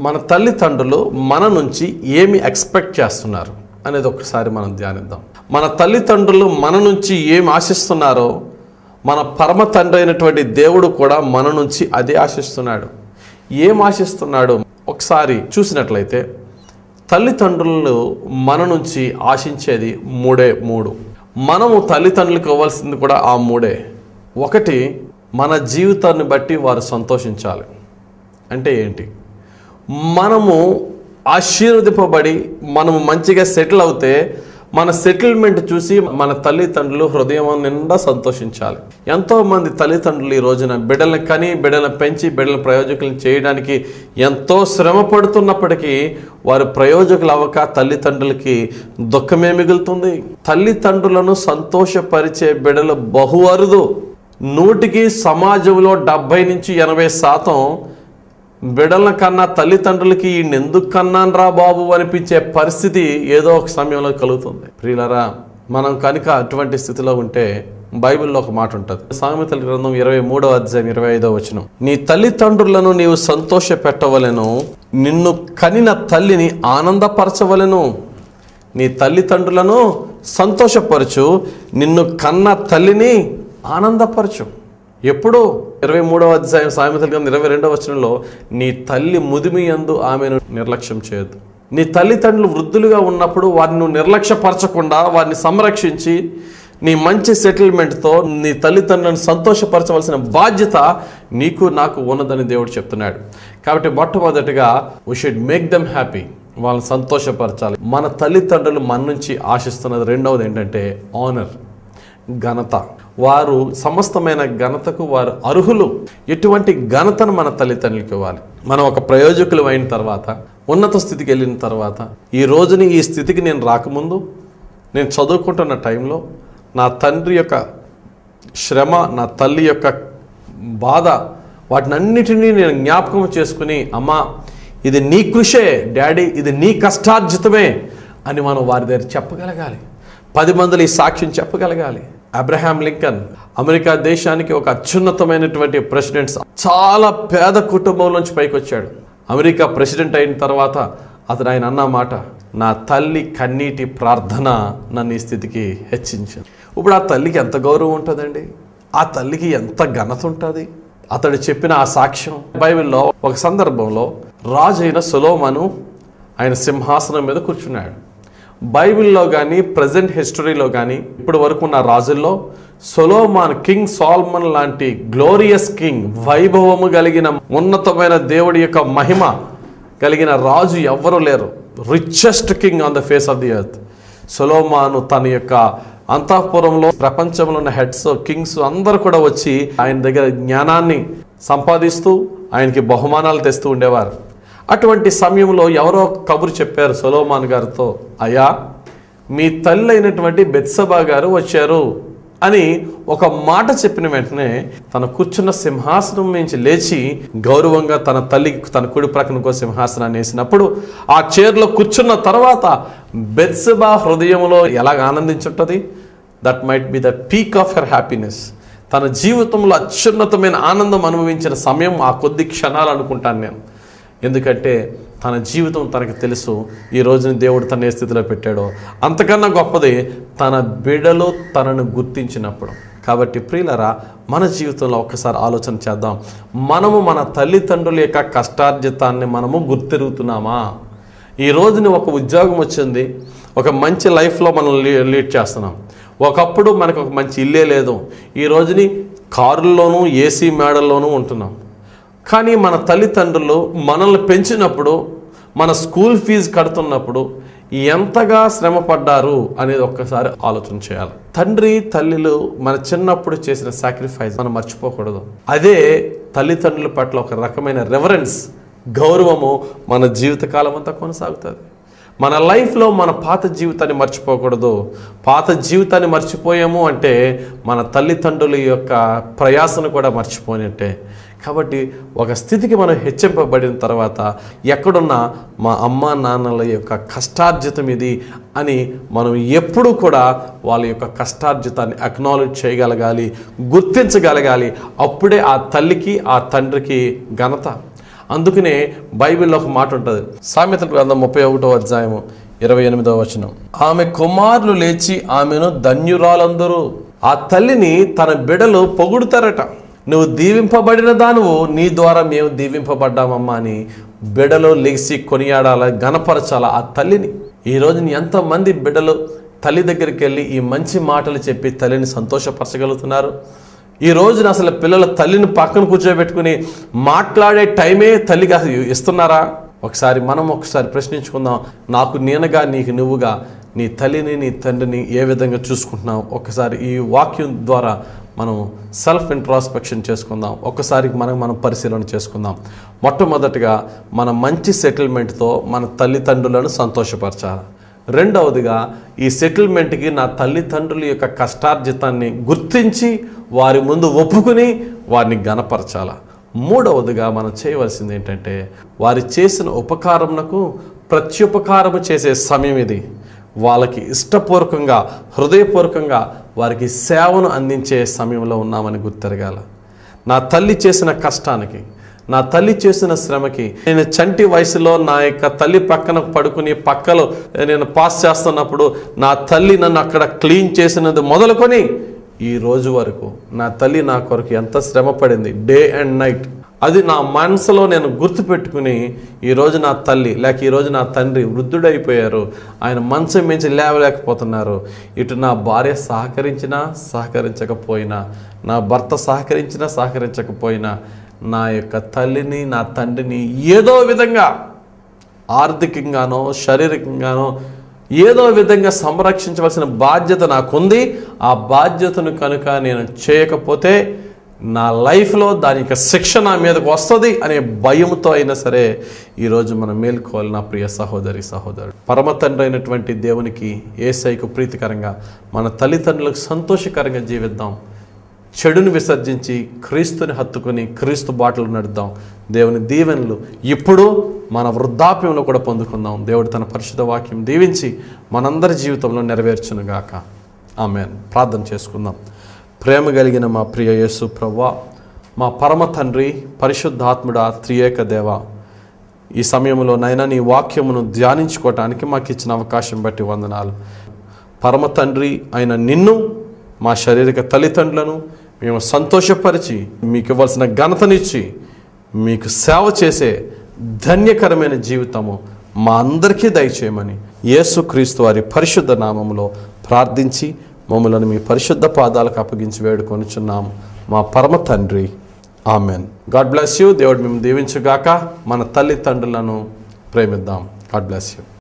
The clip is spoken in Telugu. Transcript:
మన తల్లిదండ్రులు మన నుంచి ఏమి ఎక్స్పెక్ట్ చేస్తున్నారు అనేది ఒకసారి మనం ధ్యానిద్దాం. మన తల్లిదండ్రులు మన నుంచి ఏమి ఆశిస్తున్నారో మన పరమ తండ్రి అయినటువంటి దేవుడు కూడా మన నుంచి అదే ఆశిస్తున్నాడు. ఏం ఆశిస్తున్నాడు ఒకసారి చూసినట్లయితే తల్లిదండ్రులు మన నుంచి ఆశించేది మూడు. మనము తల్లిదండ్రులకు ఇవ్వాల్సింది కూడా ఆ మూడే. ఒకటి, మన జీవితాన్ని బట్టి వారు సంతోషించాలి. అంటే ఏంటి? మనము ఆశీర్వదింపబడి మనము మంచిగా సెటిల్ అవుతే మన సెటిల్మెంట్ చూసి మన తల్లిదండ్రులు హృదయం నిండా సంతోషించాలి. ఎంతోమంది తల్లిదండ్రులు ఈ రోజున బిడ్డలను కని బిడ్డలను పెంచి బిడ్డల ప్రయోజకులను చేయడానికి ఎంతో శ్రమ పడుతున్నప్పటికీ వారు ప్రయోజకులు అవ్వక తల్లిదండ్రులకి దుఃఖమే మిగులుతుంది. తల్లిదండ్రులను సంతోషపరిచే బిడ్డలు బహు అరుదు. 100కి సమాజంలో 70 నుంచి 80% బిడ్డల కన్నా తల్లిదండ్రులకి ఈయన ఎందుకు కన్నాను రా బాబు అనిపించే పరిస్థితి ఏదో ఒక సమయంలో కలుగుతుంది. ప్రియులారా, మనం కనుక అటువంటి స్థితిలో ఉంటే బైబిల్లో ఒక మాట ఉంటుంది. సామెతల గ్రంథం 23వ అధ్యాయం 25వ వచనం, నీ తల్లిదండ్రులను నీవు సంతోష పెట్టవలెను, నిన్ను కనిన తల్లిని ఆనందపరచవలెను. నీ తల్లిదండ్రులను సంతోషపరచు, నిన్ను కన్న తల్లిని ఆనందపరచు. ఎప్పుడు? 23వ అధ్యాయం సామెతల గ్రంథం 22వ వచనంలో, నీ తల్లి ముదిమి యందు ఆమెను నిర్లక్ష్యం చేయొద్దు. నీ తల్లిదండ్రులు వృద్ధులుగా ఉన్నప్పుడు వారిని నిర్లక్ష్యపరచకుండా వారిని సంరక్షించి నీ మంచి సెటిల్మెంట్తో నీ తల్లిదండ్రులను సంతోషపరచవలసిన బాధ్యత నీకు నాకు ఉన్నదని దేవుడు చెప్తున్నాడు. కాబట్టి మొట్టమొదటిగా we should make them happy, వాళ్ళని సంతోషపరచాలి. మన తల్లిదండ్రులు మన నుంచి ఆశిస్తున్నది రెండవది ఏంటంటే ఆనర్, ఘనత. వారు సమస్తమైన ఘనతకు వారు అర్హులు. ఎటువంటి ఘనతను మన తల్లిదండ్రులకు ఇవ్వాలి. మనం ఒక ప్రయోజకులు అయిన తర్వాత, ఉన్నత స్థితికి వెళ్ళిన తర్వాత, ఈ రోజుని ఈ స్థితికి నేను రాకముందు, నేను చదువుకుంటున్న టైంలో నా తండ్రి యొక్క శ్రమ, నా తల్లి యొక్క బాధ, వాటినన్నిటినీ నేను జ్ఞాపకం చేసుకుని, అమ్మా ఇది నీ కృషే డాడీ, ఇది నీ కష్టార్జితమే అని మనం వారి దగ్గర చెప్పగలగాలి. 10 మందిలో ఈ సాక్ష్యం చెప్పగలగాలి. అబ్రహాం లింకన్ అమెరికా దేశానికి ఒక అత్యున్నతమైనటువంటి ప్రెసిడెంట్, చాలా పేద కుటుంబం నుంచి పైకి వచ్చాడు. అమెరికా ప్రెసిడెంట్ అయిన తర్వాత ఆయన అన్న మాట, నా తల్లి కన్నీటి ప్రార్థన నన్ను ఈ స్థితికి హెచ్చించింది. ఇప్పుడు ఆ తల్లికి ఎంత గౌరవం ఉంటుందండి, ఆ తల్లికి ఎంత ఘనత ఉంటుంది. అతడు చెప్పిన ఆ సాక్ష్యం బైబిల్లో ఒక సందర్భంలో రాజు అయిన సొలొమోను ఆయన సింహాసనం మీద కూర్చున్నాడు. బైబిల్లో కానీ ప్రజెంట్ హిస్టరీలో కానీ ఇప్పటి వరకు ఉన్న రాజుల్లో సొలొమోన్, కింగ్ సాల్మన్ లాంటి గ్లోరియస్ కింగ్, వైభవము కలిగిన ఉన్నతమైన దేవుడి యొక్క మహిమ కలిగిన రాజు ఎవ్వరూ లేరు. Richest king on the face of the earth. Solomon తన యొక్క అంతఃపురంలో ప్రపంచంలో ఉన్న హెడ్స్, కింగ్స్ అందరూ కూడా వచ్చి ఆయన దగ్గర జ్ఞానాన్ని సంపాదిస్తూ ఆయనకి బహుమానాలు తెస్తూ ఉండేవారు. అటువంటి సమయంలో ఎవరో కబురు చెప్పారు సొలొమోన్ గారితో, అయ్యా మీ తల్లి అయినటువంటి బెత్షెబా గారు వచ్చారు అని ఒక మాట చెప్పిన వెంటనే తన కూర్చున్న సింహాసనం నుంచి లేచి గౌరవంగా తన తల్లికి తన కుడి ప్రక్కన ఇంకో సింహాసనాన్ని వేసినప్పుడు ఆ చైర్లో కూర్చున్న తర్వాత బెత్షెబా హృదయంలో ఎలాగ ఆనందించుంటుంది? That might be the peak of her happiness. తన జీవితంలో అత్యున్నతమైన ఆనందం అనుభవించిన సమయం ఆ కొద్ది క్షణాలు అనుకుంటాను నేను. ఎందుకంటే తన జీవితం తనకు తెలుసు, ఈ రోజుని దేవుడు తన ఏ స్థితిలో పెట్టాడో. అంతకన్నా గొప్పది తన బిడ్డలు తనను గుర్తించినప్పుడు. కాబట్టి ప్రియులరా, మన జీవితంలో ఒక్కసారి ఆలోచన చేద్దాం. మనము మన తల్లిదండ్రుల యొక్క కష్టార్జితాన్ని మనము గుర్తెరుగుతున్నామా? ఈ రోజుని ఒక ఉద్యోగం వచ్చింది, ఒక మంచి లైఫ్లో మనం లీడ్ చేస్తున్నాం. ఒకప్పుడు మనకు ఒక మంచి ఇల్లే లేదు, ఈ రోజుని కారుల్లోనూ ఏసీ మేడల్లోనూ ఉంటున్నాం. కానీ మన తల్లిదండ్రులు మనల్ని పెంచినప్పుడు, మన స్కూల్ ఫీజు కడుతున్నప్పుడు ఎంతగా శ్రమ పడ్డారు అనేది ఒక్కసారి ఆలోచన చేయాలి. తండ్రి తల్లులు మన చిన్నప్పుడు చేసిన సాక్రిఫైస్ మనం మర్చిపోకూడదు. అదే తల్లిదండ్రుల పట్ల ఒక రకమైన రెవరెన్స్, గౌరవము మన జీవితకాలం అంతా కొనసాగుతుంది. మన లైఫ్లో మన పాత జీవితాన్ని మర్చిపోకూడదు. పాత జీవితాన్ని మర్చిపోయాము అంటే మన తల్లిదండ్రుల యొక్క ప్రయాసను కూడా మర్చిపోయినట్టే. కాబట్టి ఒక స్థితికి మనం హెచ్చింపబడిన తర్వాత ఎక్కడున్నా మా అమ్మ నాన్నల యొక్క కష్టార్జితం ఇది అని మనం ఎప్పుడూ కూడా వాళ్ళ యొక్క కష్టార్జితాన్ని అక్నాలెడ్జ్ చేయగలగాలి, గుర్తించగలగాలి. అప్పుడే ఆ తల్లికి ఆ తండ్రికి ఘనత. అందుకనే బైబిల్లో ఒక మాట ఉంటుంది, సామెతల గ్రంథం 31వ అధ్యాయము 28వ వచనం, ఆమె కుమారులు లేచి ఆమెను ధన్యురాలందరూ. ఆ తల్లిని తన బిడ్డలు పొగుడుతారట. నువ్వు దీవింపబడిన దానువు, నీ ద్వారా మేము దీవింపబడ్డామమ్మా అని బిడ్డలు లేచి కొనియాడాల, గణపరచాల ఆ తల్లిని. ఈరోజు ఎంతమంది బిడ్డలు తల్లి దగ్గరికి వెళ్ళి ఈ మంచి మాటలు చెప్పి తల్లిని సంతోషపరచగలుగుతున్నారు? ఈ రోజున అసలు పిల్లల తల్లిని పక్కన కూర్చోబెట్టుకుని మాట్లాడే టైమే తల్లిగా ఇస్తున్నారా? ఒకసారి ప్రశ్నించుకుందాం. నాకు నేనుగా, నీకు నువ్వుగా నీ తల్లిని నీ తండ్రిని ఏ విధంగా చూసుకుంటున్నావు? ఒకసారి ఈ వాక్యం ద్వారా మనం సెల్ఫ్ ఇంట్రాస్పెక్షన్ చేసుకుందాం. ఒక్కసారి మనం పరిశీలన చేసుకుందాం. మొట్టమొదటిగా మన మంచి సెటిల్మెంట్తో మన తల్లిదండ్రులను సంతోషపరచాలి. రెండవదిగా ఈ సెటిల్మెంట్కి నా తల్లిదండ్రుల యొక్క కష్టార్జితాన్ని గుర్తించి వారి ముందు ఒప్పుకుని వారిని గణపరచాలి. మూడవదిగా మనం చేయవలసింది ఏంటంటే, వారి చేసిన ఉపకారమునకు ప్రత్యుపకారము చేసే సమయం ఇది. వాళ్ళకి ఇష్టపూర్వకంగా, హృదయపూర్వకంగా వారికి సేవను అందించే సమయంలో ఉన్నామని గుర్తెరగాల. నా తల్లి చేసిన కష్టానికి, నా తల్లి చేసిన శ్రమకి, నేను చంటి వయసులో నా యొక్క తల్లి పక్కన పడుకుని పక్కలో నేను పాస్ చేస్తున్నప్పుడు నా తల్లి నన్ను అక్కడ క్లీన్ చేసినది మొదలుకొని ఈ రోజు వరకు నా తల్లి నా కొరకు ఎంత శ్రమ పడింది, డే అండ్ నైట్. అది నా మనసులో నేను గుర్తుపెట్టుకుని ఈరోజు నా తల్లి ఈరోజు నా తండ్రి వృద్ధుడైపోయారు, ఆయన మంచం మించి లేవలేకపోతున్నారు. ఇటు నా భార్య సహకరించినా సహకరించకపోయినా, నా భర్త సహకరించకపోయినా నా యొక్క తల్లిని నా తండ్రిని ఏదో విధంగా ఆర్థికంగానో శారీరకంగానో ఏదో విధంగా సంరక్షించవలసిన బాధ్యత నాకుంది. ఆ బాధ్యతను కనుక నేను చేయకపోతే నా లైఫ్లో దాని యొక్క శిక్ష నా మీదకు వస్తుంది అనే భయంతో అయినా సరే ఈరోజు మనం మేల్కోవాలి. నా ప్రియ సహోదరి సహోదరుడు, పరమ తండ్రి అయినటువంటి దేవునికి, యేసయ్యకు ప్రీతికరంగా మన తల్లిదండ్రులకు సంతోషకరంగా జీవిద్దాం. చెడును విసర్జించి క్రీస్తుని హత్తుకొని క్రీస్తు బాటలు నడుద్దాం. దేవుని దీవెనలు ఇప్పుడు మన వృద్ధాప్యంలో కూడా పొందుకుందాం. దేవుడు తన పరిశుద్ధ వాక్యం దీవించి మనందరి జీవితంలో నెరవేర్చునుగాక. ఆమేన్. ప్రార్థన చేసుకుందాం. ప్రేమ కలిగిన మా ప్రియ యేసు ప్రభువా, మా పరమ తండ్రి, పరిశుద్ధాత్ముడా, త్రియేక దేవ, ఈ సమయంలో నైనా నీ వాక్యమును ధ్యానించుకోవటానికి మాకు ఇచ్చిన అవకాశం బట్టి వందనాలు. పరమ తండ్రి అయిన నిన్ను, మా శారీరక తల్లిదండ్రులను మేము సంతోషపరిచి మీకు ఇవ్వాల్సిన ఘనతనిచ్చి మీకు సేవ చేసే ధన్యకరమైన జీవితము మా అందరికీ దయచేయమని యేసుక్రీస్తు వారి పరిశుద్ధ నామములో ప్రార్థించి మమ్మలను మీ పరిశుద్ధ పాదాలకు అప్పగించి వేడుకొనుచున్నాము మా పరమ తండ్రి. ఆమెన్. God bless you. దేవుడు మేము దీవించుగాక. మన తల్లిదండ్రులను ప్రేమిద్దాం. God bless you.